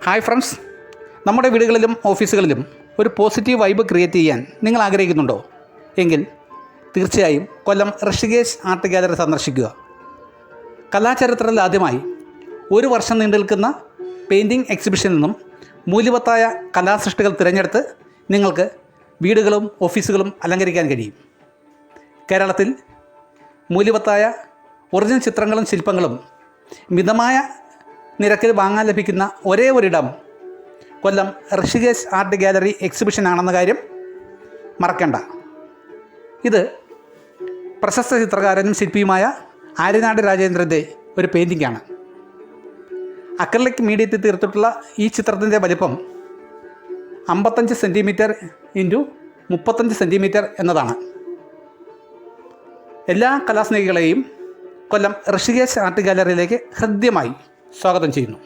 Hi friends, നമ്മുടെ വീടുകളിലും ഓഫീസുകളിലും ഒരു പോസിറ്റീവ് വൈബ് ക്രിയേറ്റ് ചെയ്യാൻ നിങ്ങൾ ആഗ്രഹിക്കുന്നുണ്ടോ? എങ്കിൽ തീർച്ചയായും കൊല്ലം ഋഷികേശ് ആർട്ട് ഗാലറി സന്ദർശിക്കുക. കലാചരിത്രത്തിൽ ആദ്യമായി ഒരു വർഷം നീണ്ടു നിൽക്കുന്ന പെയിൻറ്റിംഗ് എക്സിബിഷനിൽ നിന്നും മൂല്യവത്തായ കലാസൃഷ്ടികൾ തിരഞ്ഞെടുത്ത് നിങ്ങൾക്ക് വീടുകളും ഓഫീസുകളും അലങ്കരിക്കാൻ കഴിയും. കേരളത്തിൽ മൂല്യവത്തായ ഒറിജിനൽ ചിത്രങ്ങളും ശില്പങ്ങളും മിതമായ നിരക്കിൽ വാങ്ങാൻ ലഭിക്കുന്ന ഒരേ ഒരിടം കൊല്ലം ഋഷികേശ് ആർട്ട് ഗാലറി എക്സിബിഷൻ ആണെന്ന കാര്യം മറക്കണ്ട. ഇത് പ്രശസ്ത ചിത്രകാരനും ശില്പിയുമായ ആര്യനാട് രാജേന്ദ്രൻ്റെ ഒരു പെയിൻറ്റിംഗാണ്. അക്രിലിക് മീഡിയത്തിൽ തീർത്തിട്ടുള്ള ഈ ചിത്രത്തിൻ്റെ വലിപ്പം 55 സെൻറ്റിമീറ്റർ ഇൻറ്റു 35 സെൻറ്റിമീറ്റർ എന്നതാണ്. എല്ലാ കലാസ്നേഹികളെയും കൊല്ലം ഋഷികേശ് ആർട്ട് ഗാലറിയിലേക്ക് ഹൃദ്യമായി സ്വാഗതം ചെയ്യുന്നു.